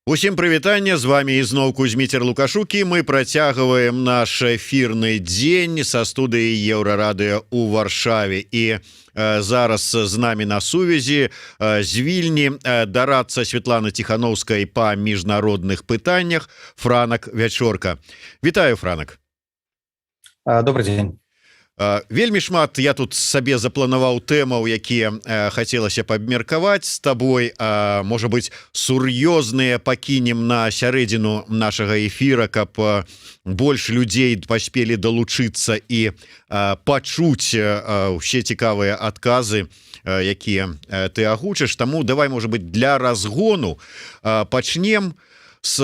Усім прывітанне, з вами ізноў Кузьміцер Лукашукі. Мы працягваем наш эфірны дзень са студыі Еўрарадыё ў Варшаве. І зараз з намі на сувязі з Вільні дарадца Светланы Ціхановскай па міжнародных пытаннях Франак Вячорка. Вітаю, Франак. Добрый дзень. Вельмі шмат я тут сабе запланаваў тэмаў, якія хацелася б абмеркаваць з табой. Можа быць, сур'ёзныя пакінем на сярэдзіну нашага эфіра, каб больш людзей паспелі далучыцца і пачуць усе цікавыя адказы, якія ты агучыш. Таму давай, можа быць, для разгону пачнем с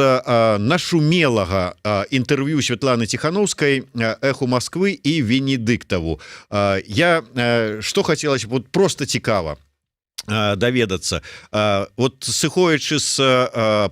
нашумелага інтэрв'ю Светланы Ціхановскай «Эху Москвы» і Венедыктаву. Што хацелася б, просто цікава даведацца. Вот сыходзячы з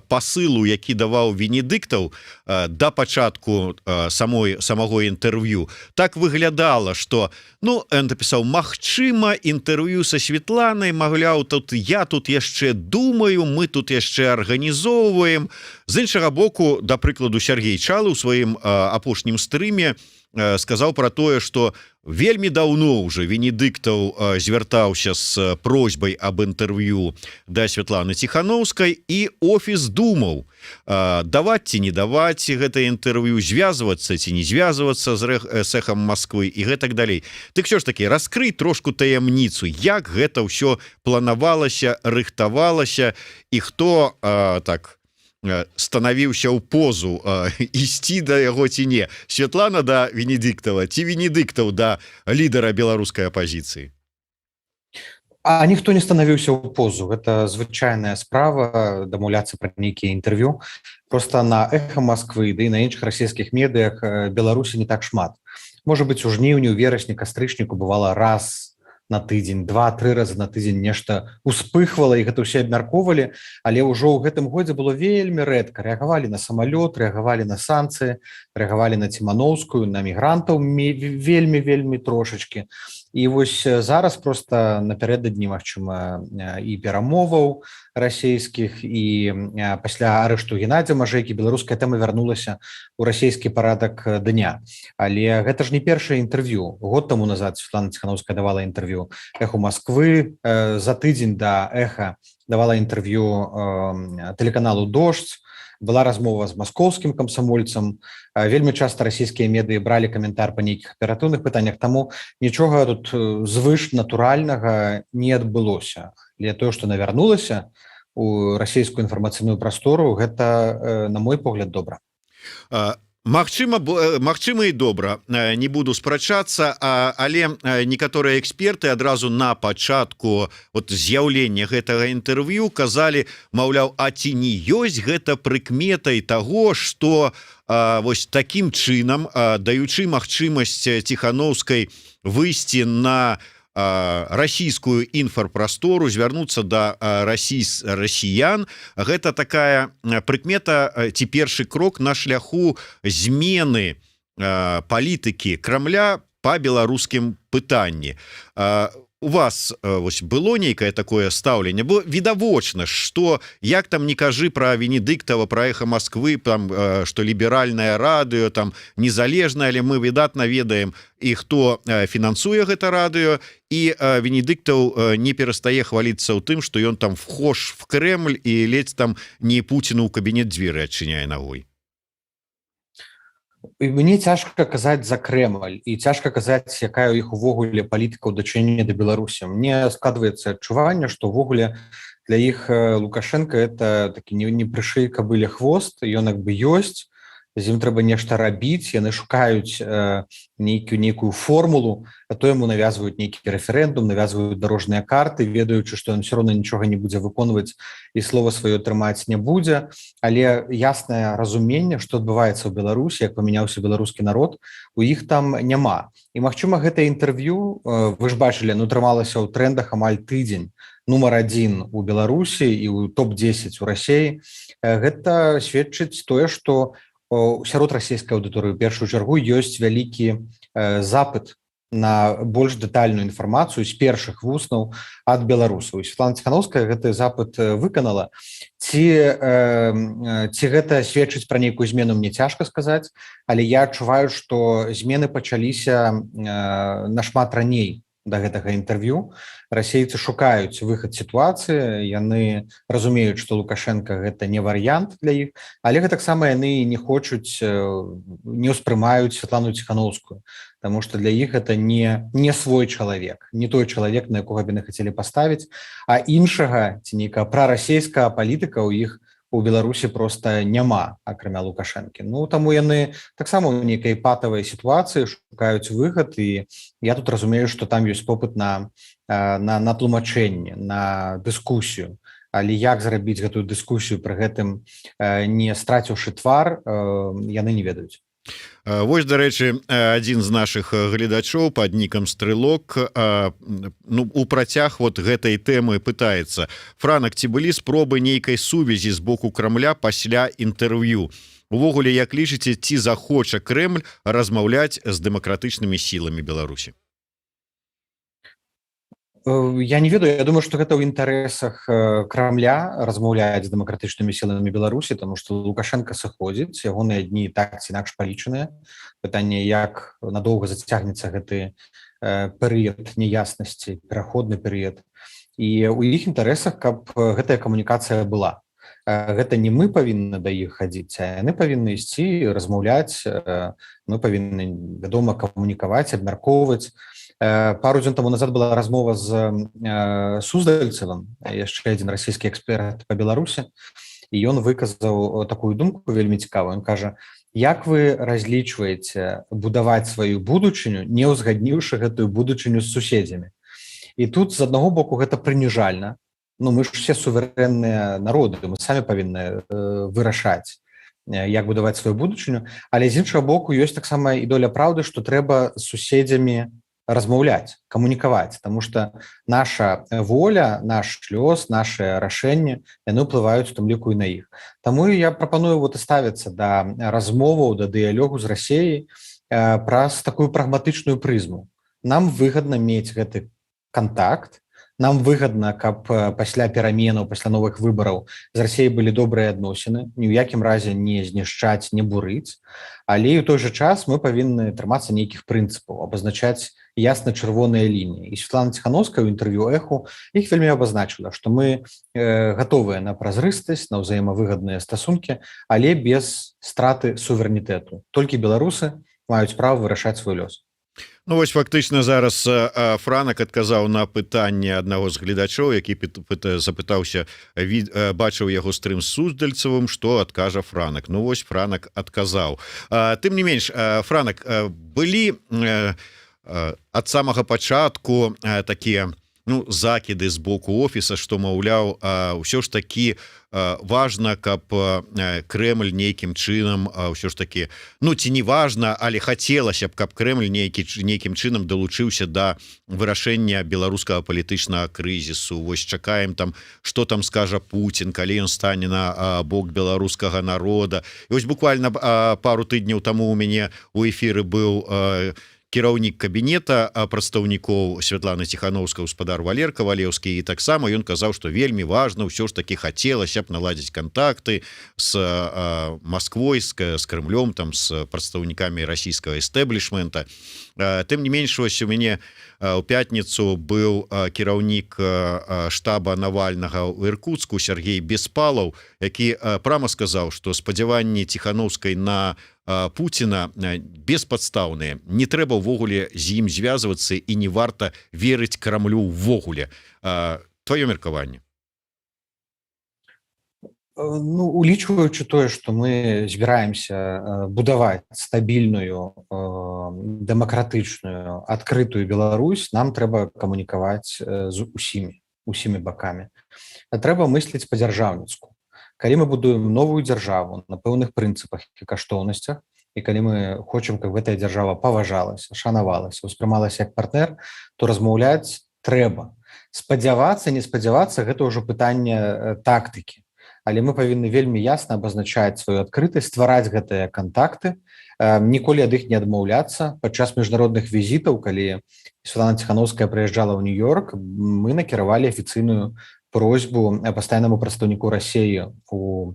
пасылу, які даваў Венедыктаў да пачатку самого інтэрв'ю, так выглядала, што напісаў: магчыма, інтэрв'ю са Светланай, маўляў, я тут яшчэ думаю, мы тут яшчэ арганізоўваем. З іншага боку, да прыкладу, Сергей Чалы ў сваім апошнім стрыме сказаў пра тое, што вельмі даўно ўжо Венедыктаў звяртаўся з просьбай аб інтэрв'ю да Светланы Ціхановскай, і офіс думаў, даваць ці не даваць гэта інтэрв'ю, звязвацца ці не звязвацца з «Эхам Москвы» і гэтак далей. Дык що ж такі, раскрый трошку таямніцу, як гэта ўсё планавалася, рыхтавалася, і хто станавіўся ў позу ісці да яго ці не. Светлана да Венедыктава ці Венедыктаў да лідара беларускай апазіцыі? А ніхто не станавіўся ў позу. Гэта звычайная справа дамаўляцца пра нейкія інтэрв'ю. Просто на «Эхо Москвы» ды на іншых расійскіх медыях Беларусі не так шмат. Можа быць, у жніўні, у верасні, кастрычніку бывала раз на тыдзень, 2-3 разы на тыдзень нешта успыхвала, і гэта ўсе абмяркоўвалі, але ўжо ў гэтым годзе было вельмі рэдка. Рэагавалі на самалёт, рэагавалі на санкцыі, рэагавалі на Цімановскую, на мігрантаў вельмі трошачкі. І вось зараз просто напярэдадні, магчыма, і перамоваў расійскіх, і пасля арышту Геннадзя Мажэйкі беларуская тэма вярнулася ў расійскі парадак дня. Але гэта ж не першае інтэрв'ю. Год таму назад Светлана Ціхановская давала інтэрв'ю «Эху Москвы», за тыдзень да «Эха» давала інтэрв'ю тэлеканалу «Дождь», была размова з маскоўскім камсамольцам. Вельмі часта расійскія медыі бралі каментар па нейкіх аператыўных пытаннях, таму нічога тут звыш натуральнага не адбылося. Але тое, што навярнулася у расійскую інфармацыйную прастору, гэта, на мой погляд, добра. Магчыма і добра, не буду спрачацца, але некаторыя эксперты адразу на пачатку з'яўлення гэтага інтэрв'ю казалі, маўляў, а ці не ёсць гэта прыкметай таго, што вось такім чынам, даючы магчымасць Ціхановскай выйсці на расійскую інфарпрастору, звярнуцца да расіян, гэта такая прыкмета ці першы крок на шляху змены палітыкі Крамля па беларускім пытанні. У вас вось было нейкае такое стаўленне? Бо відавочна, што як там не кажы пра Венедыктава, пра «Эхо Москвы», там, што ліберальнае радыё, там незалежнае, але мы выдатна ведаем і хто фінансуе гэта радыё, і Венедыктаў не перастае хваліцца ў тым, што ён там вхож в Кремль і ледзь там не Пуціну ў кабінет дзверы адчыняе нагой. Мне цяжка казаць за Кремль, і цяжка казаць, якая ў іх увогуле палітыка ў дачыненні да Беларусі. Мне складваецца адчуванне, што ўвогуле для іх Лукашенко это такі не прышый кабыле хвост, ён як бы ёсць, з ім трэба нешта рабіць, яны шукаюць нейкую формулу, а то яму навязваюць нейкі рэферэндум, навязваюць дарожныя карты, ведаючы, што ён все роўна нічога не будзе выконваць і слова сваё трымаць не будзе. Але яснае разуменне, што адбываецца ў Беларусі, як памяняўся беларускі народ, у іх там няма. І, магчыма, гэтае інтэрв'ю, вы ж бачылі, трымалася ў трэндах амаль тыдзень, нумар 1 у Беларусі і ў топ-10 у Расіі. Гэта сведчыць тое, што сярод расійскай аўдыторыі ў першую чаргу ёсць вялікі запыт на больш дэтальную інфармацыю з першых вуснаў ад беларусаў. І Светлана Ціхановская гэты запыт выканала. ці гэта сведчыць пра нейкую змену, мне цяжка сказаць, але я адчуваю, што змены пачаліся нашмат раней да гэтага інтэрв'ю. Расейцы шукаюць выхад сітуацыі, яны разумеюць, што Лукашенко гэта не варыянт для іх, але гэтаксама яны не хочуць, не ўспрымаюць Святлану Ціхановскую, таму што для іх гэта не свой чалавек, не той чалавек, на якога б яны хацелі паставіць, а іншага ці нейкага прарасейскага палітыка ў іх у Беларусі просто няма, акрамя Лукашэнкі. Ну, таму яны таксама ў нейкай патавай сітуацыі шукаюць выхад, і я тут разумею, што там ёсць попыт на тлумачэнне, на дыскусію. Але як зрабіць гэтую дыскусію, пры гэтым не страціўшы твар, яны не ведаюць. Вось, дарэчы, адзін з нашых гледачоў пад нікам Стрэлок у працяг вот гэтай тэмы пытаецца: Франак, ці былі спробы нейкай сувязі з боку Крамля пасля інтэрв'ю? Увогуле, як лічыце, ці захоча Крэмль размаўляць з дэмакратычнымі сіламі Беларусі? Я не ведаю, я думаю, што гэта ў інтарэсах Крамля размаўляць з дэмакратычнымі сіламі Беларусі, таму што Лукашенко сыходзіць, ягоныя дні так ці інакш палічаныя. Пытанне, як надоўга зацягнецца гэты перыяд няяснасці, пераходны перыяд. І ў іх інтарэсах, каб гэтая камунікацыя была. Гэта не мы павінны да іх хадзіць, а яны павінны ісці, размаўляць, мы павінны, вядома, камунікаваць, абмяркоўваць. Пару дзён таму назад была размова з Суздальцевым, яшчэ адзін расійскі эксперт па Беларусі, і ён выказаў такую думку вельмі цікавую. Ён кажа: як вы разлічваеце будаваць сваю будучыню, не ўзгадніўшы гэтую будучыню з суседзямі? І тут з аднаго боку гэта прыніжальна. Ну, мы ж все суверэнныя народы, мы самі павінны вырашаць, як будаваць сваю будучыню, але з іншага боку ёсць таксама і доля праўды, што трэба з суседзямі размаўляць, камунікаваць, таму што наша воля, наш лёс, наши рашэнні, яны ўплываюць у тым ліку і на іх. Таму я прапаную вот ставіцца да размоваў, да дыялогу з Расіяй праз такую прагматычную прызму. Нам выгадна мець гэты кантакт, нам выгадна, каб пасля пераменаў, пасля новых выбараў з Расіяй былі добрыя адносіны, ні ў якім разе не знішчаць, не бурыць, але ў той жа час мы павінны трымацца нейкіх прынцыпаў, абазначаць ясна чырвоныя лініі. І Святлана Ціхановская ў інтэрв'ю Эху іх вельмі абазначыла, што мы гатовыя на празрыстасць, на ўзаемавыгадныя стасункі, але без страты суверэнітэту. Толькі беларусы маюць права вырашаць свой лёс. Ну вось фактычна зараз Франак адказаў на пытанне аднаго з гледачоў, які запытаўся, бачыў яго стрым з Суздальцевым, што адкажа Франак. Ну вось Франак адказаў. Тым не менш, Франак, былі ад самага пачатку такія закіды з боку офіса, што, маўляў, ўсё ж такі важна, каб Крэмль нейкім чынам ўсё ж такі, ці не важна, але хацелася б, каб Крэмль нейкім чынам далучыўся да вырашэння беларускага палітычнага крызісу. Вось чакаем там, што там скажа Пуцін, калі ён стане на бок беларускага народа. І вось буквально пару тыдняў таму у мяне у эфіры быў кіраўнік кабінета прадстаўнікоў Святланы Ціхановскай, гаспадар Валерка Валеўскі, і таксама ён казаў, што вельмі важна, ўсё ж такі хацелася б наладзіць кантакты з Масквой, з Крымлём, там з прадстаўнікамі расійскага эстэблішмента. Тым не менш, вось у мяне у пятніцу быў кіраўнік штаба Навальнага ў Іркуцку Сергей Беспалаў, які прама сказаў, што спадзяванні Ціхановскай на Пуціна беспадстаўныя. Не трэба ўвогуле з ім звязвацца і не варта верыць Крамлю ўвогуле. Тваё меркаванне? Улічваючы тое, што мы збіраемся будаваць стабільную, дэмакратычную, адкрытую Беларусь, нам трэба камунікаваць з усімі бакамі. Трэба мысліць па-дзяржаўніцку. Калі мы будуем новую дзяржаву на пэўных прынцыпах і каштоўнасцях, і калі мы хочам, каб гэтая дзяржава паважалася, шанавалася, успрымалася як партнер, то размаўляць трэба. Спадзявацца, не спадзявацца, гэта ўжо пытанне тактыкі. Але мы павінны вельмі ясна абазначаць сваю адкрытасць, ствараць гэтыя кантакты, ніколі ад іх не адмаўляцца. Падчас міжнародных візітаў, калі Святлана Ціхановская прыязджала ў Нью-Йорк, мы накіравалі афіцыйную просьбу пастаяннаму прадстаўніку России у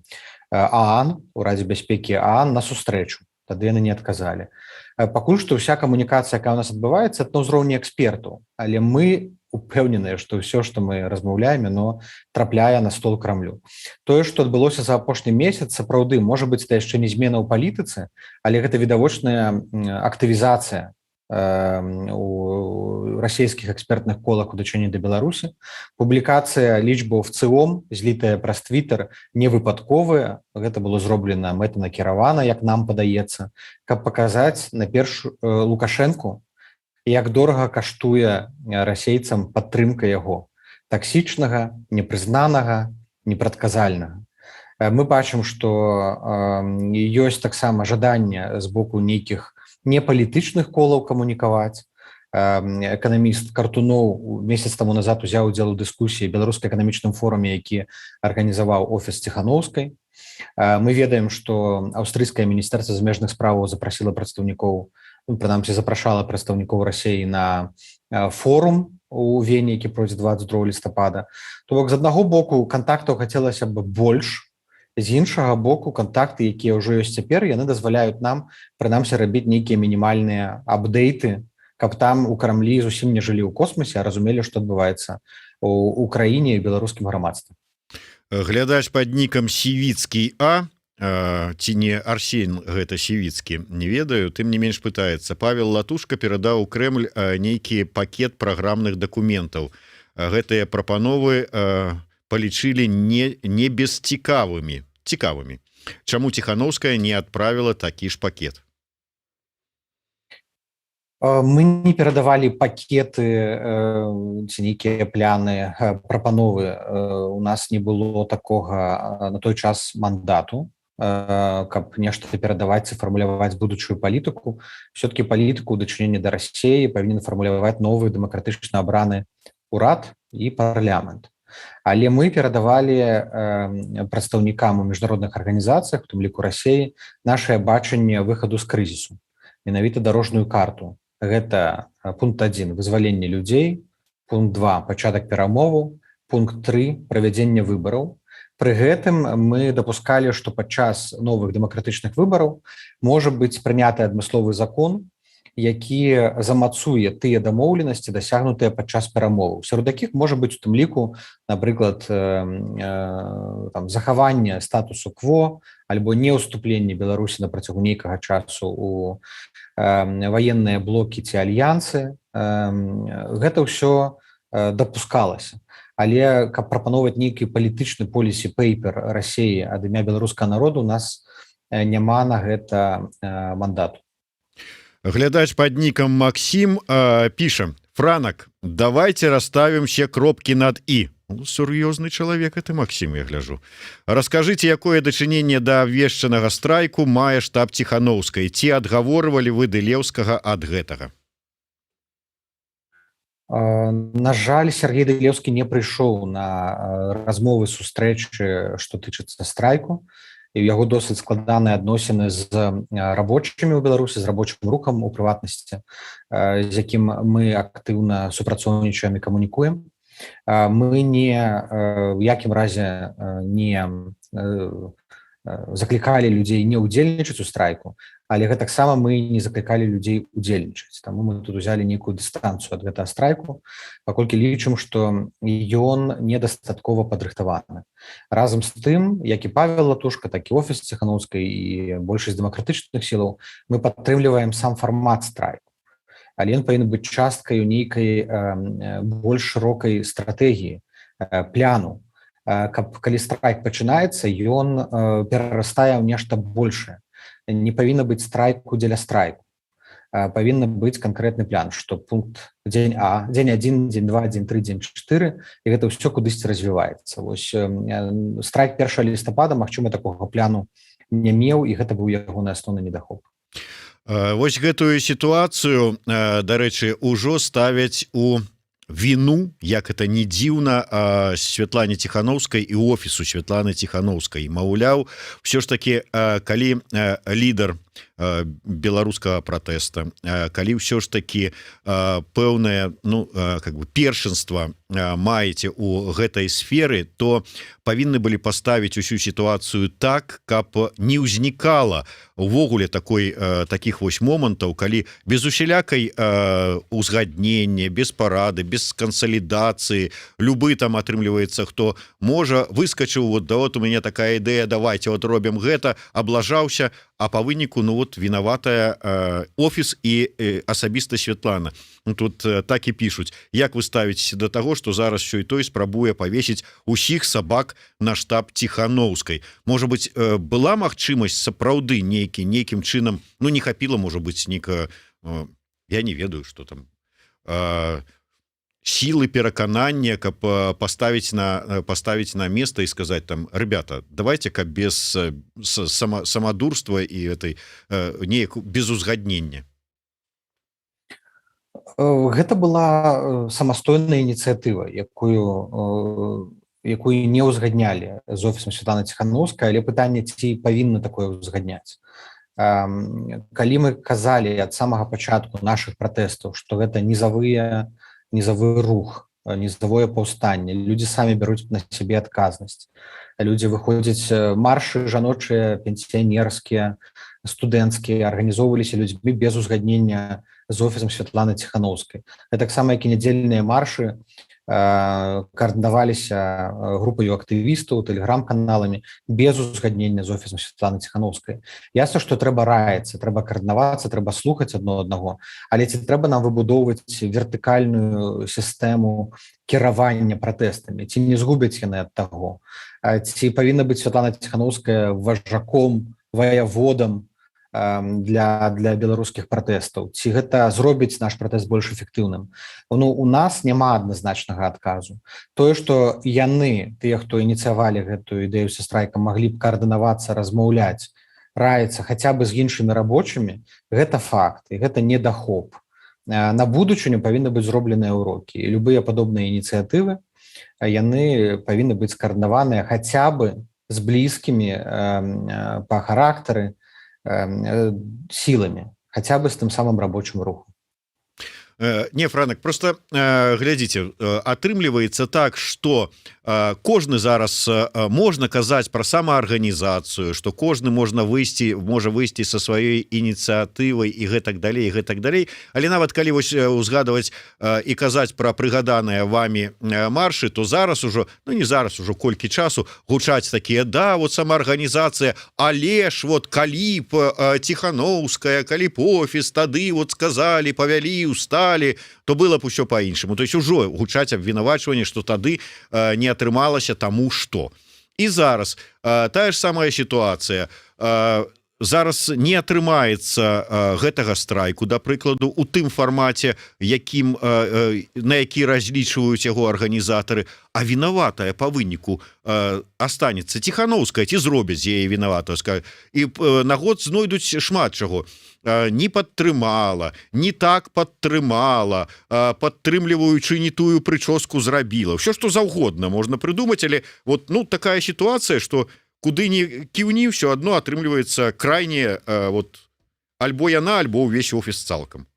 ААН, у Радзе бяспекі ААН на сустрэчу. Тады яны не адказалі. Пакуль што ўся камунікацыя, якая у нас адбываецца, на ўзроўні экспертаў, але мы упэўненыя, што ўсё, што мы размаўляем, яно трапляе на стол Крамлю. Тое, што адбылося за апошні месяц, сапраўды, можа быць, это яшчэ не змена ў палітыцы, але гэта відавочная актывізацыя у расійскіх экспертных колах у дачыненні да Беларусі. Публікацыя лічбаў ВЦИОМ, злітая праз Твиттер, не выпадковая. Гэта было зроблена мэтанакіравана, як нам падаецца, каб паказаць найперш Лукашэнку, як дорага каштуе расейцам падтрымка яго таксічнага, непрызнанага, непрадказальнага. Мы бачым, што ёсць таксама жаданне з боку нейкіх непалітычных колаў камунікаваць. Эканаміст Картуноў месяц таму назад узяў удзел у дыскусіі беларускай эканамічным форуме, які арганізаваў офіс Ціханаўскай. Мы ведаем, што аўстрыйскае міністэрства замежных справаў запрасіла прадстаўнікоў, прынамсі запрашала прадстаўнікоў Расіі на форум у Вене, які пройдзе 22 лістапада. То бок, з аднаго боку, кантактаў хацелася б больш, з іншага боку, кантакты, якія ўжо ёсць цяпер, яны дазваляюць нам, прынамсі, рабіць нейкія мінімальныя апдейты, каб там у Крамлі зусім не жылі ў космосе, а разумелі, што адбываецца у краіне і беларускім грамадстве. Глядач пад нікам Сівіцкі А, ці не Арсень гэта Сівіцкі, не ведаю, тым не менш пытаецца. Павел Латушка перадаў у Крэмль нейкі пакет праграмных дакументаў. Гэтыя прапановы палічылі не бесцікавымі. Чаму Ціханаўская не адправіла такі ж пакет? Мы не перадавалі пакеты ці нейкія пляны, прапановы. У нас не было такога на той час мандату, каб нешта перадаваць і фармуляваць будучую палітыку. Все-таки палітыку ў дачыненні да Расіі павінен фармуляваць новы дэмакратычна абраны урад і парламент. Але мы перадавалі прадстаўнікам у міжнародных арганізацыях, у тым ліку Расіі, нашае бачанне выхаду з крызісу, менавіта дарожную карту. Гэта пункт 1 вызваленне людзей, пункт 2 пачатак перамоваў, пункт 3 правядзенне выбараў. Пры гэтым мы дапускалі, што падчас новых дэмакратычных выбараў можа быць прыняты адмысловы закон, які замацуе тыя дамоўленасці, дасягнутыя падчас перамоваў. Сярод якіх можа быць у тым ліку, напрыклад, захаванне статусу кво альбо не ўступленне Беларусі на працягу нейкага часу у ваенныя блокі ці альянсы. Гэта ўсё дапускалася. Але каб прапановаць нейкі палітычны полісі-пейпер Расіі ад імя беларускага народу, у нас няма на гэта мандату. Глядач пад нікам Максим піша: Франак, давайте расставим все кропки над «и». Сур'ёзны чалавек это Максим, я гляжу. Раскажыце, якое дачыненне да абвешчанага страйку мае штаб Ціханаўскай? Ці адгаворвалі вы Дылеўскага ад гэтага? На жаль, Сергей Дылеўскі не прыйшоў на размовы, сустрэчы, што тычыцца страйку. І ў яго досыць складаныя адносіны з рабочымі ў Беларусі, з рабочым рухам у прыватнасці, з якім мы актыўна супрацоўнічаем і камунікуем. Мы не ў якім разе не заклікалі людзей не ўдзельнічаць у страйку, але гэтаксама мы не заклікалі людзей удзельнічаць. Таму мы тут узялі нейкую дыстанцыю ад гэтага страйку, паколькі лічым, што ён недастаткова падрыхтаваны. Разам з тым, як і Павел Латушка, так і офіс Ціханаўскай і большасць дэмакратычных сілаў, мы падтрымліваем сам фармат страйку. Але ён павінен быць часткай нейкай больш шырокай стратэгіі, пляну. Каб калі страйк пачынаецца, ён перарастае ў нешта большае. Не павінна быць страйку дзеля страйку. Павінна быць канкрэтны план, што пункт дзень А, дзень 1, дзень 2, дзень 3, дзень 4, і гэта ўсё кудысьці развіваецца. Вось страйк 1 лістапада, магчыма, такога пляну не меў, і гэта быў ягоны асноўны недахоп. Вось гэтую сітуацыю, дарэчы, ужо ставяць у віну, як это не дзіўна, Святлане Ціханаўскай і офісу Святланы Ціханаўскай. Маўляў, все ж таки, калі лідар беларускага пратэста, калі ўсё ж таки пэўнае, ну, как бы першынства маеце у гэтай сферы, то павінны былі паставіць усю сітуацыю так, каб не ўзнікала увогуле таких вось момантаў, калі без усялякай узгаднення, без парады, без кансалідацыі, любы там атрымліваецца, хто можа, выскачыў, вот, да, вот у мяне такая ідэя, давайте вот робім гэта, аблажаўся, а по выніку, ну вот, вінаватая офіс і асабіста Святлана. Ну, тут так і пишуць, як вы ставіцеся до того, что зараз що і той спрабуе павесіць усіх сабак на штаб Ціханаўскай. Можа быть, была магчымасць сапраўды нейкім чынам, ну не хапіла, можа быть, нейка, я не ведаю, что там, силы пераканання, каб поставить на место и сказать там, ребята, давайте-ка без самодурства и этой без узгаднення. Гэта была самастойная ініцыятыва, якую не ўзгаднялі з офісам Святланы Ціханаўскай, але пытанне, ці павінны такое ўзгадняць. Калі мы казалі ад самага пачатку нашых пратэстаў, што гэта нізавы рух, нізавое паўстанне, людзі самі бяруць на сябе адказнасць, людзі выходзяць, маршы жаночыя, пенсіянерскія, студэнцкія, арганізоўваліся людзьмі без узгаднення з офісам Святланы Ціханаўскай. Таксама, як і нядзельныя маршы каардынаваліся групаю актывістаў, тэлеграм-каналамі без узгаднення з офісам Святланы Ціханаўскай. Ясна, што трэба раіцца, трэба каардынавацца, трэба слухаць адно аднаго, але ці трэба нам выбудоўваць вертыкальную сістэму кіравання пратэстамі, ці не згубяць яны ад таго, ці павінна быць Святлана Ціханаўская важаком, ваяводам для беларускіх пратэстаў, ці гэта зробіць наш пратэст больш эфектыўным. Ну, у нас няма адназначнага адказу. Тое, што яны, тыя, хто ініцыявалі гэтую ідэю са страйкам, маглі б каардынавацца, размаўляць, раіцца хаця бы з іншымі рабочымі, гэта факт, і гэта недахоп. На будучыню павінны быць зробленыя ўрокі, і любыя падобныя ініцыятывы, яны павінны быць скаардынаваныя хаця бы з блізкімі па характары сіламі, хаця бы з тым самым рабочым рухам. Не, Франак, просто глядзіце, атрымліваецца так, што кожны зараз можна казаць пра самаарганізацыю, што кожны можа выйсці са сваёй ініцыятывай і гэтак далей, але нават калі вось узгадваць і казаць пра прыгаданыя вамі маршы, то зараз ужо, ну не зараз, ужо колькі часу гучаць такія, да, вот самаарганізацыя, але ж вот калі б Ціханаўская, калі б офіс, тады вот сказалі, павялі, усталі, то было б усё по-іншаму. То есть ужо гучаць абвінавачванне, што тады не атрымалася таму што. І зараз тая ж самая сітуацыя. Зараз не атрымаецца гэтага страйку, да прыкладу, у тым фармаце, на які разлічваюць яго арганізатары, а вінаватая па выніку астанецца Ціханаўская, ці зробяць яе вінаватую, і на год знойдуць шмат чаго. Не падтрымала, не так падтрымала, падтрымліваючы не тую прычоску зрабіла. Ўсё, што заўгодна можна прыдумаць, але вот, ну, такая сітуацыя, што куды не кіўні, ўсё адно атрымліваецца крайне вот, альбо яна, альбо ўвесь офіс цалкам.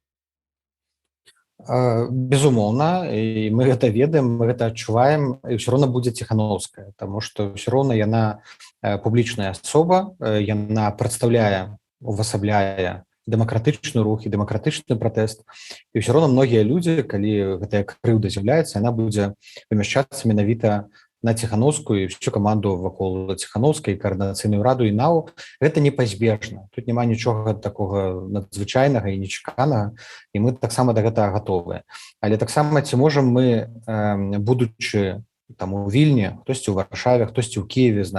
Безумоўна, і мы гэта ведаем, мы гэта адчуваем, і ўсё роўна будзе Ціханаўская, таму што ўсё роўна яна публічная асоба, яна прадстаўляе, увасабляе дэмакратычны рух і дэмакратычны пратэст. І ўсё роўна многія людзі, калі гэтая крыўда з'яўляецца, яна будзе памяшчацца менавіта на Ціханаўскую і всю каманду вакол Ціханаўскай, каардынацыйную раду і НАУ. Гэта непазбежна. Тут няма нічога такога надзвычайнага і нечаканага, і мы таксама да гэтага гатовыя. Але таксама ці можам мы, будучы там у Вільні, хтосьці ў Варшаве, хтосьці ў Кіеве з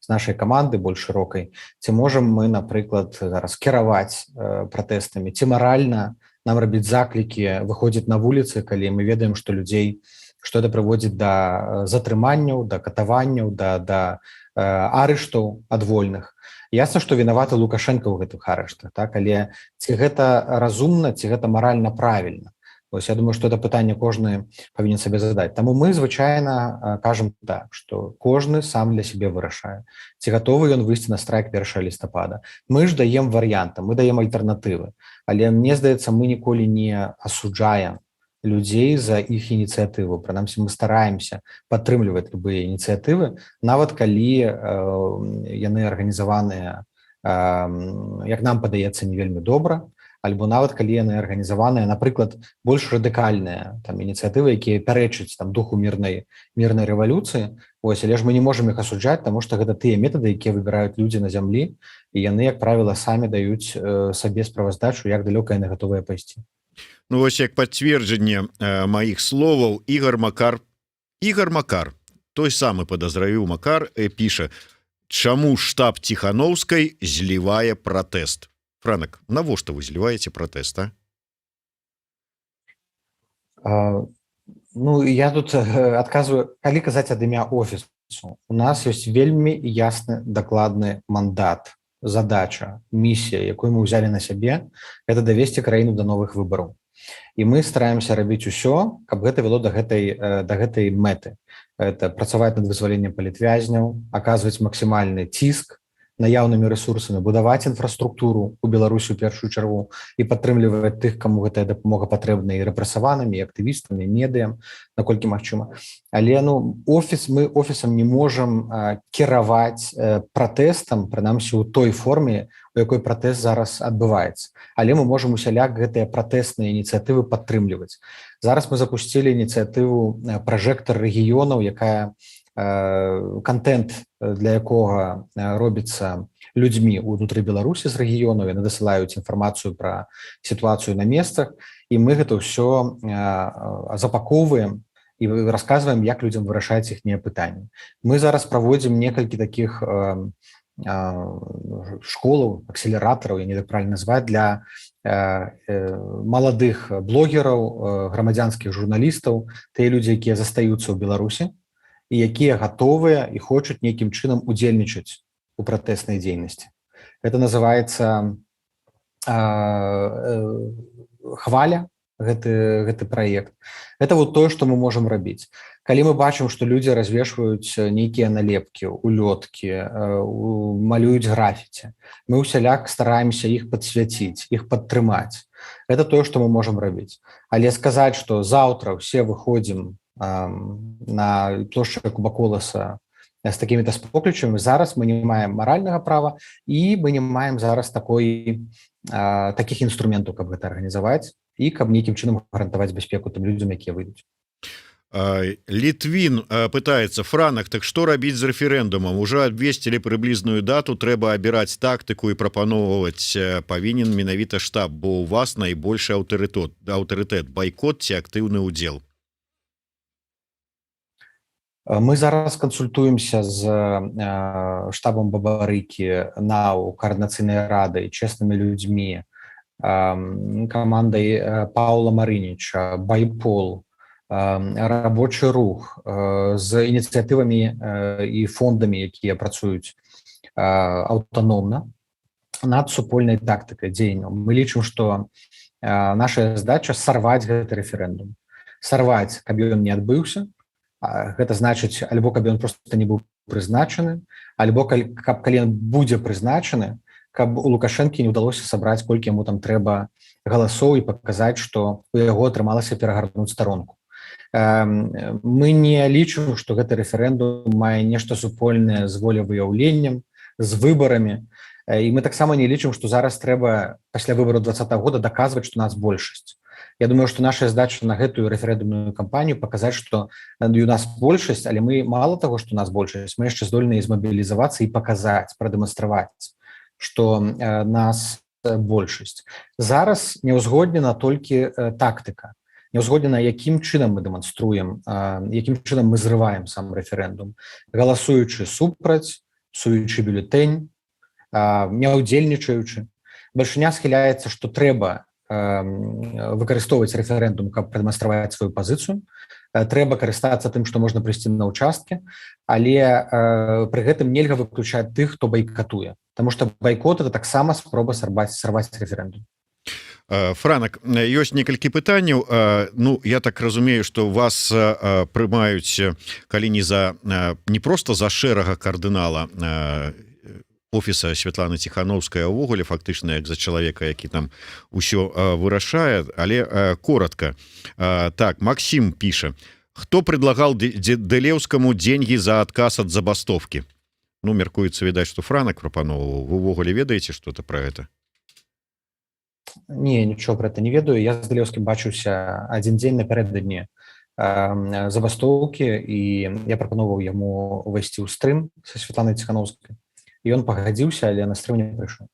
нашай каманды больш шырокай, ці можам мы, напрыклад, зараз кіраваць пратэстамі, ці маральна нам рабіць заклікі, выходзіць на вуліцы, калі мы ведаем, што людзей, што это прыводзіць да затрыманняў, да катаванняў, да арыштаў адвольных. Ясна, што вінаваты Лукашенко ў гэтых арыштах, так? Але ці гэта разумна, ці гэта маральна правільна? Вось я думаю, что это пытанне кожны павінен сабе задаць. Таму мы звычайна кажам так, што кожны сам для сябе вырашае. Ці гатовы ён выйсці на страйк 1 лістапада. Мы ж даем варыянты, мы даем альтэрнатывы. Але мне здаецца, мы ніколі не асуджаем людзей за іх ініцыятыву. Прынамсі, мы стараемся падтрымліваць любыя ініцыятывы, нават калі яны арганізаваныя, як нам падаецца, не вельмі добра, альбо нават калі яны арганізаваныя, напрыклад, больш радыкальныя там ініцыятывы, якія пярэчаць там духу мірнай рэвалюцыі. Вось, але ж мы не можам іх асуджаць, таму што гэта тыя метады, якія выбіраюць людзі на зямлі, і яны, як правіла, самі даюць сабе справаздачу, як далёка яны гатовыя пайсці. Ну вось як пацверджанне маіх словаў, Ігор Макар, той самы падазравіў Макар, піша: чаму штаб Ціханаўскай злівае пратэст? Франак, навошта вы зліваеце пратэст, Ну, я тут адказваю, калі казаць ад імя офісу. У нас ёсць вельмі ясны, дакладны мандат, задача, місія, якую мы ўзялі на сябе, гэта давесці краіну да новых выбараў. І мы стараемся рабіць усё, каб гэта вяло да гэтай мэты. Это працаваць над вызваленнем палітвязняў, аказваць максімальны ціск наяўнымі рэсурсамі, будаваць інфраструктуру у Беларусі ў першую чаргу і падтрымліваць тых, каму гэтая дапамога патрэбна, і рэпрэсаванымі, і актывістамі, медыям, наколькі магчыма. Але мы офісам не можам кіраваць пратэстам, прынамсі ў той форме, у якой пратэст зараз адбываецца. Але мы можам усяляк гэтыя пратэсныя ініцыятывы падтрымліваць. Зараз мы запусцілі ініцыятыву «Пражэктар рэгіёнаў», якая контент для якога робіцца людзьмі ўнутры Беларусі з рэгіёнаў, яны дасылаюць інфармацыю пра сітуацыю на месцах, і мы гэта ўсё запакоўваем і расказваем, як людзям вырашаць іхнія пытанні. Мы зараз праводзім некалькі такіх школаў, акселератараў, я не так правильно назваць, для маладых блогераў, грамадзянскіх журналістаў, тыя людзі, якія застаюцца ў Беларусі, і якія гатовыя і хочуць нейкім чынам удзельнічаць у пратэснай дзейнасці. Это называецца «Хваля», гэты праект. Это вот тое, што мы можам рабіць. Калі мы бачым, што людзі развешваюць нейкія налепкі, улёткі, малююць графіці, мы ўсяляк стараемся іх падсвяціць, іх падтрымаць. Это тое, што мы можам рабіць. Але сказаць, што заўтра ўсе выходзім на плошчу Кубаколаса з такімі-то споклічамі, зараз мы не маем маральнага права, і мы не маем зараз такіх інструментаў, каб гэта арганізаваць і каб нейкім чынам гарантаваць бяспеку тым людзям, якія выйдуць. Літвін пытаецца: Франак, так што рабіць з рэферэндумам? Уже абвесцілі прыблізную дату, трэба абіраць тактыку і прапаноўваць павінен менавіта штаб, бо ў вас найбольшы аўтарытэт, байкот ці актыўны ўдзел. Мы зараз кансультуемся з штабам Бабарыкі, НАУ, каардынацыйнай радай, чэснымі людзьмі, камандай Паўла Марыніча, Байпол, рабочы рух, з ініцыятывамі і фондамі, якія працуюць аўтаномна над супольнай тактыкай дзеянняў. Мы лічым, што наша задача сарваць гэты рэферэндум. Сарваць, каб ён не адбыўся. Гэта значыць, альбо каб ён проста не быў прызначаны, альбо калі ён будзе прызначаны, каб у Лукашэнкі не ўдалося сабраць, колькі яму там трэба галасоў, і паказаць, што у яго атрымалася перагарнуць старонку. Мы не лічым, што гэты рэферэндум мае нешта супольнае з волевыяўленнем, з выбарамі, і мы таксама не лічым, што зараз трэба пасля выбараў 2020 года даказваць, што нас большасць. Я думаю, што наша задача на гэтую рэферэндумную кампанію паказаць, што у нас большасць, але мы мала таго, што у нас большасць, мы яшчэ здольныя змабілізавацца і паказаць, прадэманстраваць, што нас большасць. Зараз не ўзгоднена толькі тактыка, не ўзгоднена, якім чынам мы дэманструем, якім чынам мы зрываем сам рэферэндум, галасуючы супраць, псуючы бюлетэнь, не ўдзельнічаючы. Бальшыня схіляецца, што трэба выкарыстоўваць рэферэндум, каб прадэманстраваць сваю пазіцыю. Трэба карыстацца тым, што можна прыйсці на ўчасткі, але пры гэтым нельга выключаць тых, хто байкатуе. Таму што байкот — это таксама спроба сарваць рэферэндум. Франак, ёсць некалькі пытанняў. Ну я так разумею, што вас прымаюць калі не просто за шэрага кардынала офіса Святланы Ціхановскай, увогуле фактычна як за чалавека, які там усё вырашае, але коротко. Так, Максим піша: хто предлагал Дылеўскаму деньги за отказ от забастовки? Ну, мяркуецца, відаць, што Франак прапановваў. Вы увогуле ведаеце что-то про это? Не, нічого про это не ведаю. Я з Дылеўскім бачыўся адзін дзень напярэдадні забастовкі, і я прапановваў яму увайсці ў стрым са Святланай Ціхановскай. І ён пагадзіўся, але на стрым не прыйшоў.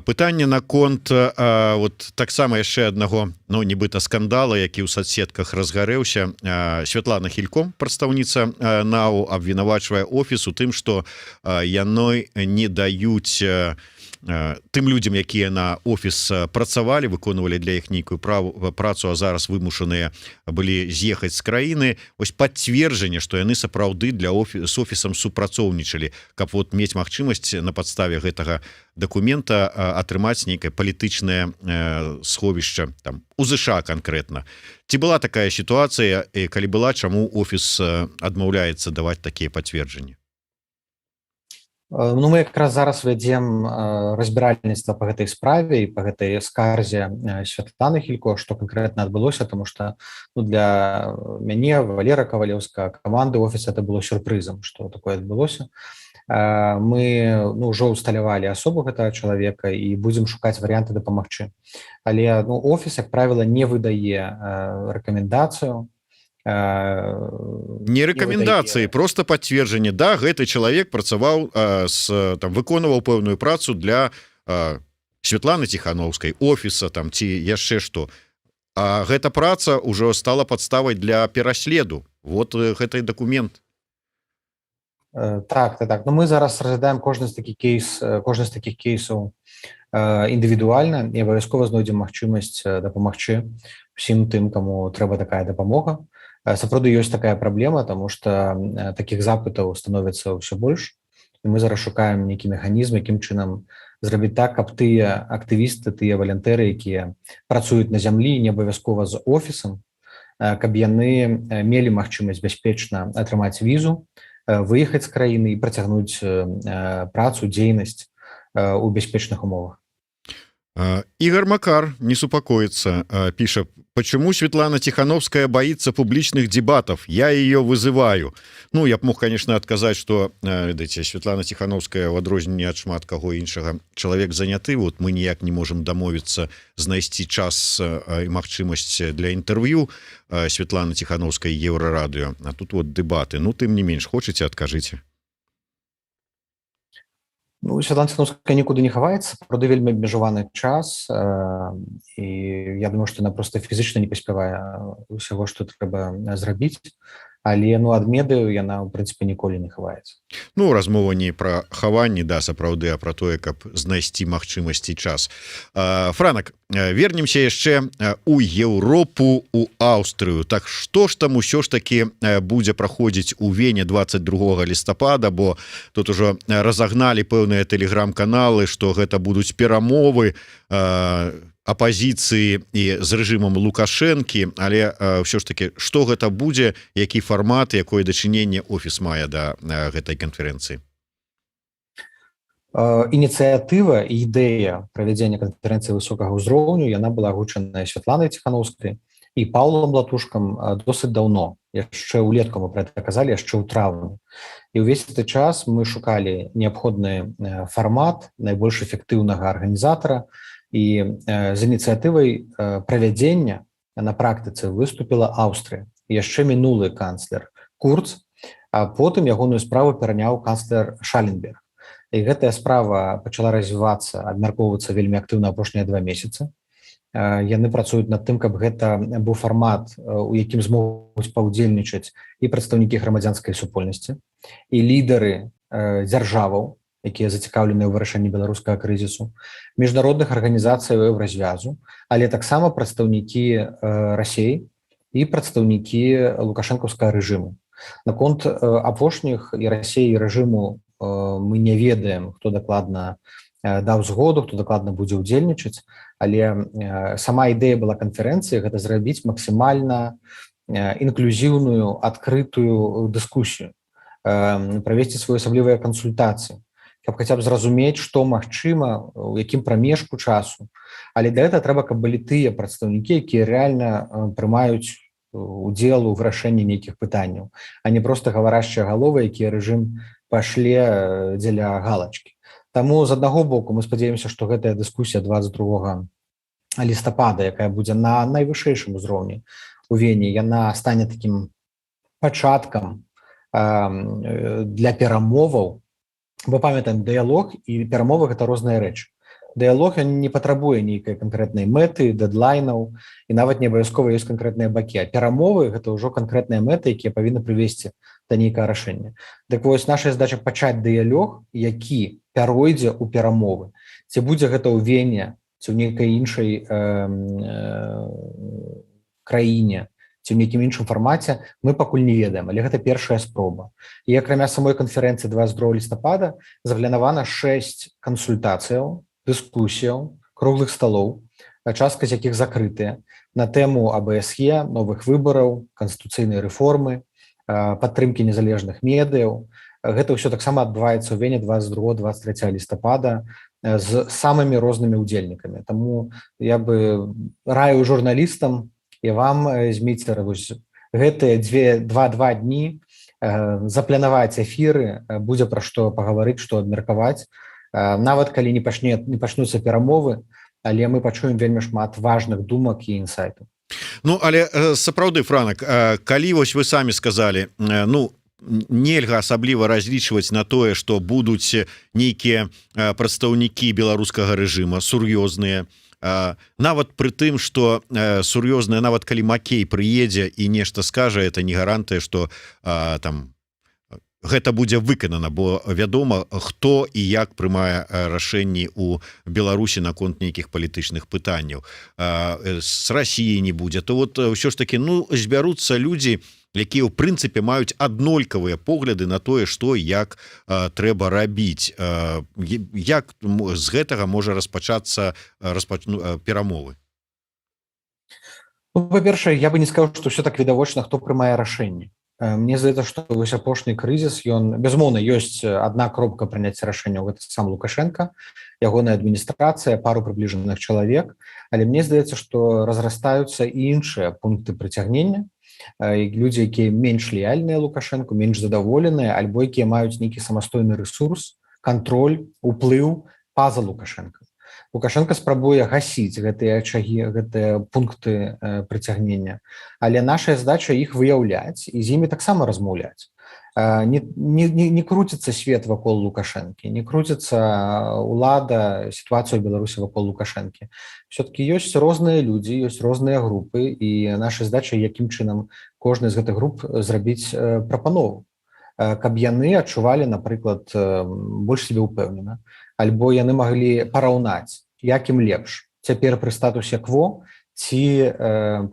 Пытанне наконт вот таксама яшчэ аднаго, ну нібыта скандала, які ў соцсетках разгарэўся. Святлана Хілько, прадстаўніца НАУ, абвінавачвае офіс у тым, што яны не даюць тым людзям, якія на офіс працавалі, выконвалі для іх нейкую працу, а зараз вымушаныя былі з'ехаць з краіны, вось пацверджанне, што яны сапраўды з офісам супрацоўнічалі, каб вот мець магчымасць на падставе гэтага дакумента атрымаць нейкае палітычнае сховішча там у ЗША канкрэтна. Ці была такая сітуацыя, і калі была, чаму офіс адмаўляецца даваць такія пацверджанні? Ну, мы якраз зараз вядзем разбіральніцтва па гэтай справе і па гэтай скарзе Святланы Хілько, што канкрэтна адбылося, тому што для мяне, Валера Кавалеўска, каманды офіса, это было сюрпрызам, што такое адбылося. Мы ўжо ўсталявалі асобу гэтага чалавека і будзем шукаць варыянты дапамагчы. Але офіс, як правіла, не выдае рэкамендацыю. Не рэкамендацыі, просто пацверджанне. Да, гэты чалавек працаваў, выконваў пэўную працу для Святланы Ціхановскай, офіса там ці яшчэ што. А гэта праца ўжо стала падставай для пераследу. Вот гэты дакумент. Так. Ну, мы зараз разглядаем кожны з такіх кейсаў індывідуальна і абавязкова знойдзем магчымасць дапамагчы усім тым, каму трэба такая дапамога. Сапраўды ёсць такая праблема, тому што такіх запытаў становіцца ўсё больш. І мы зараз шукаем нейкі механізм, якім чынам зрабіць так, каб тыя актывісты, тыя валянтэры, якія працуюць на зямлі, не абавязкова з офісам, каб яны мелі магчымасць бяспечна атрымаць візу, выехаць з краіны і працягнуць працу, дзейнасць у бяспечных умовах. Игорь Макар не супокоится, пишет: почему Светлана Тихановская боится публичных дебатов? Я ее вызываю. Ну, я б мог, конечно, отказать, что Светлана Тихановская, в адрозненне ад шмат каго іншага, чалавек заняты, вот мы ніяк не можем дамовіцца знайсці час і магчымасць для інтэрв'ю Светланы Тихановскай Еўрарадыё, а тут вот дэбаты. Ну, тым не менш, хочаце, адкажыце. Ну, Святлана Ціхановская нікуды не хаваецца, правда, вельмі абмежаваны час, і я думаю, што яна проста фізычна не паспявае усяго, што трэба зрабіць, але ад медыяў яна, ў прынцыпе, ніколі не хаваецца. Ну, размова не пра хаванне, да, сапраўды, а пра тое, каб знайсці магчымасці час. Франак, вернемся яшчэ у Еўропу, у Аўстрыю. Так што ж там усё ж такі будзе праходзіць у Вене 22 лістапада, бо тут ужо разагналі пэўныя тэлеграм-каналы, што гэта будуць перамовы апозіцыі і з рэжымам Лукашэнкі, але ўсё ж такі, што гэта будзе, які фармат, якое дачыненне офіс мае да гэтай канферэнцыі? Ініцыятыва і ідэя правядзення канферэнцыі высокага ўзроўню, яна была агучаная Святланай Ціхановскай і Паўлам Латушкам досыць даўно. Яшчэ ўлетку мы пра гэта казалі, яшчэ ў траўні. І ўвесь гэты час мы шукалі неабходны фармат найбольш эфектыўнага арганізатара, і з ініцыятывай правядзення на практыцы выступіла Аўстрыя. Яшчэ мінулы канцлер Курц, а потым ягоную справу пераняў канцлер Шаленберг. І гэтая справа пачала развівацца, абмяркоўвацца вельмі актыўна апошнія 2 месяцы. Яны працуюць над тым, каб гэта быў фармат, у якім змогуць паўдзельнічаць і прадстаўнікі грамадзянскай супольнасці, і лідары дзяржаваў, якія зацікаўленыя ў вырашэнні беларускага крызісу, міжнародных арганізацый Еўразвязу, але таксама прадстаўнікі Расіі і прадстаўнікі лукашэнкаўскага рэжыму. Наконт апошніх і Расіі і рэжыму мы не ведаем, хто дакладна даў згоду, хто дакладна будзе ўдзельнічаць, але сама ідэя была канферэнцыі гэта зрабіць максімальна інклюзіўную адкрытую дыскусію, правесці своеасаблівыя кансультацыі, каб хаця б зразумець, што магчыма, у якім прамежку часу. Але для этого трэба, каб былі тыя прадстаўнікі, якія рэальна прымаюць удзел у вырашэнні нейкіх пытанняў, а не проста гаварашчыя галовы, якія рэжым пашле дзеля галачкі. Таму з аднаго боку мы спадзяемся, што гэтая дыскусія 22 лістапада, якая будзе на найвышэйшым узроўні у Вене, яна стане такім пачаткам для перамоваў. Бо памятаем, дыялог і перамовы гэта розныя рэчы. Дыялог не патрабуе нейкай канкрэтнай мэты, дэдлайнаў, і нават не абавязкова ёсць канкрэтныя бакі, а перамовы гэта ўжо канкрэтныя мэты, якія павінны прывесці да нейкага рашэння. Дык вось наша задача пачаць дыялог, які пяройдзе ў перамовы. Ці будзе гэта ў Вене, ці ў нейкай іншай краіне, ці ў нейкім іншым фармаце, мы пакуль не ведаем, але гэта першая спроба. І акрамя самой канферэнцыі 22 лістапада запланавана 6 кансультацыяў, дыскусіяў, круглых сталоў, частка з якіх закрытыя, на тэму АБСЕ, новых выбараў, канстытуцыйнай рэформы, падтрымкі незалежных медыяў. Гэта ўсё таксама адбываецца ў Вене 22-23 лістапада з самымі рознымі ўдзельнікамі. Таму я бы раю журналістам і вам, Зміцер, гэтыя 2 дні запланаваць эфіры, будзе пра што пагаварыць, што абмеркаваць. Нават калі не пачнуцца перамовы, але мы пачуем вельмі шмат важных думак і інсайтаў. Ну, але сапраўды, Франак, калі вось вы самі сказалі, нельга асабліва разлічваць на тое, што будуць нейкія прадстаўнікі беларускага рэжыма сур'ёзныя, нават пры тым, што сур'ёзныя, нават калі Макей прыедзе і нешта скажа, это не гарантыя, што там гэта будзе выканана, бо вядома, хто і як прымае рашэнні ў Беларусі наконт нейкіх палітычных пытанняў. З Расіі не будзе. То вот ўсё ж такі, збяруцца людзі, якія ў прынцыпе маюць аднолькавыя погляды на тое, што і як трэба рабіць. Як з гэтага можа распачацца перамовы? Па-першае, я бы не сказаў, што ўсё так відавочна, хто прымае рашэнні. Мне здаецца, што вось апошні крызіс, ён, безумоўна, ёсць адна кропка прыняцця рашэнняў, гэта сам Лукашенко, ягоная адміністрацыя, пару прыбліжаных чалавек, але мне здаецца, што разрастаюцца і іншыя пункты прыцягнення, людзі, якія менш лаяльныя Лукашенко, менш задаволеныя, альбо якія маюць нейкі самастойны рэсурс, кантроль, уплыў па-за Лукашенко. Лукашенко спрабуе гасіць гэтыя ачагі, гэтыя пункты прыцягнення, але наша задача іх выяўляць і з імі таксама размаўляць. Не круціцца свет вакол Лукашэнкі, не круціцца ўлада, сітуацыя ў Беларусі вакол Лукашэнкі. Все-таки ёсць розныя людзі, ёсць розныя групы, і наша задача, якім чынам кожны з гэтых груп зрабіць прапанову, каб яны адчувалі, напрыклад, больш сябе ўпэўнена, альбо яны маглі параўнаць, як ім лепш цяпер пры статусе кво ці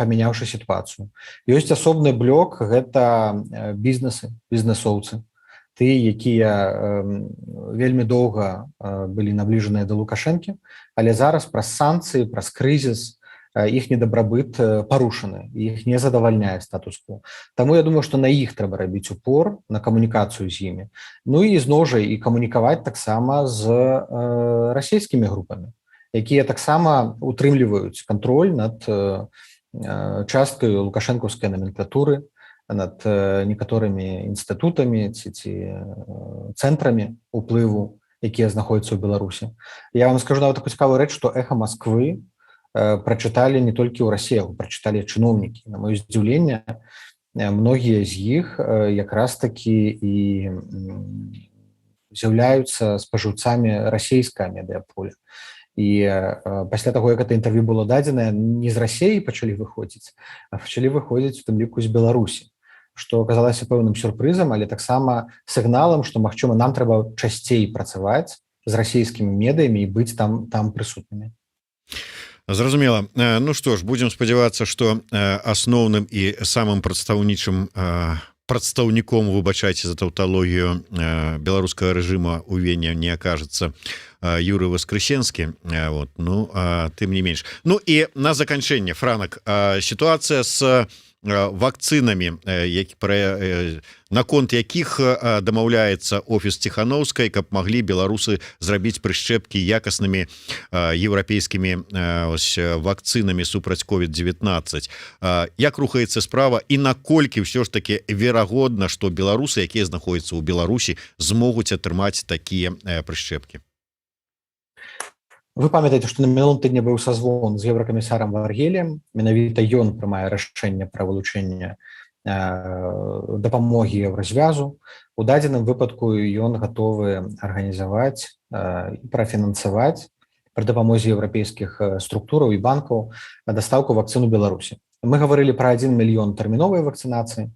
памяняўшы сітуацыю. Ёсць асобны блок, гэта бізнесоўцы, тыя, якія вельмі доўга былі набліжаныя да Лукашэнкі, але зараз праз санкцыі, праз крызіс іх недабрабыт парушаны, іх не задавальняе статус-кво. Таму я думаю, што на іх трэба рабіць упор, на камунікацыю з імі. Ну і зноў жа і камунікаваць таксама з расійскімі групамі, якія таксама утрымліваюць кантроль над часткай лукашэнкаўскай номенклатуры, над некаторымі інстытутамі ці цэнтрамі ўплыву, якія знаходзяцца ў Беларусі. Я вам скажу нават такую цікавую рэч, што «Эхо Москвы» прачыталі не толькі ў Расіі, прачыталі чыноўнікі. На маё здзіўленне, многія з іх якраз такі і з'яўляюцца спажыўцамі расійскага медыяполя. І пасля таго, як гэта інтэрв'ю было дадзенае, не з Расіі пачалі выходзіць, а пачалі выходзіць у тым ліку з Беларусі, што аказалася пэўным сюрпрызам, але таксама сігналам, што, магчыма, нам трэба часцей працаваць з расійскімі медыямі і быць там прысутнымі. Зразумела. Ну што ж, будзем спадзявацца, што асноўным і самым прадстаўнічым прадстаўніком, выбачайце за таўталогію, беларускага рэжыма у Вене не окажется Юрий Воскресенскі. Вот, ну, тым не менш. Ну і на заканчэнне, Франак, сітуацыя з вакцынамі, наконт якіх дамаўляецца офіс Ціханаўскай, каб маглі беларусы зрабіць прышчэпкі якаснымі еўрапейскімі вакцынамі супраць COVID-19. Як рухаецца справа і наколькі ўсё ж таки верагодна, што беларусы, якія знаходзяцца ў Беларусі, змогуць атрымаць такія прышчэпкі? Вы памятаеце, што на мінулым тыдні быў сазвон з еўракамісарам Варгелем, менавіта ён прымае рашэнне пра вылучэнне дапамогі еўразвязу. У дадзеным выпадку ён гатовы арганізаваць і прафінансаваць пры дапамозе еўрапейскіх структураў і банкаў дастаўку вакцын у Беларусі. Мы гаварылі пра 1 мільён тэрміновай вакцынацыі,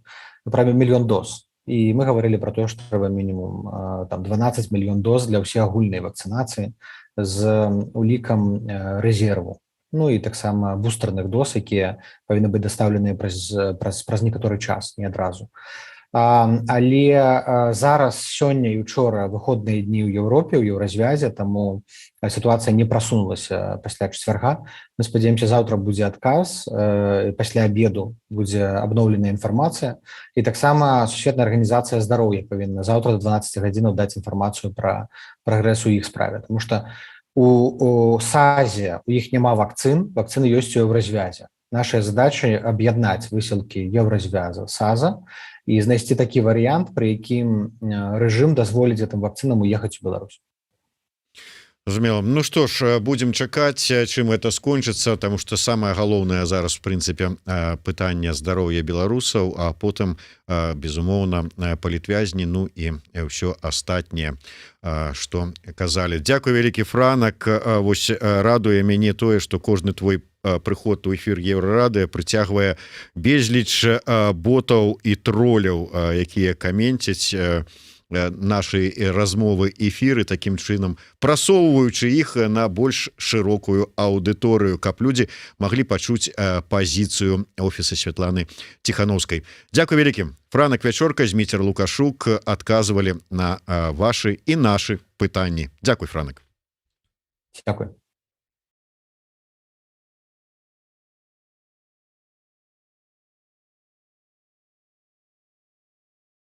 пра 1 мільён доз. І мы гаварылі пра тое, што трэба мінімум 12 мільён доз для ўсей агульнай вакцынацыі з улікам рэзерву. Ну і таксама бустерных доз, якія павінны быць дастаўленыя праз некаторы час, не адразу. Але зараз, сёння і учора выходныя дні ў Еўропе, ў еўразвязе, таму сітуацыя не прасунулася пасля чацвярга. Мы спадзяемся, заўтра будзе адказ, пасля абеду будзе абноўленая інфармацыя, і таксама Сусветная арганізацыя здароўя павінна заўтра до 12 гадзінаў даць інфармацыю пра прагрэс у іх справе, тому што у САЗе у іх няма вакцын, вакцыны ёсць у еўразвязе. Наша задача аб'яднаць высілкі еўразвяза, САЗа і знайсці такі варыянт, пры якім рэжым дазволіць гэтым вакцынам уехаць у Беларусь. Зразумела. Ну што ж, будзем чакаць, чым гэта скончыцца, таму што самае галоўнае зараз, в прынцыпе, пытанне здароўя беларусаў, а потым, безумоўна, палітвязні, ну і ўсё астатняе, што казалі. Дзякуй, вялікі Франак. Вось радуе мяне тое, што кожны твой прыход у эфір Еўрарады прыцягвае безліч ботаў і троляў, якія каменцяць нашай размовы, эфіры, такім чынам прасоўваючы іх на больш шырокую аўдыторыю, каб людзі маглі пачуць пазіцыю офіса Святланы Ціханаўскай. Дзякуй вялікім. Франак Вячорка, Зміцер Лукашук адказвалі на вашы і нашы пытанні. Дзякуй, Франак. Дзякуй.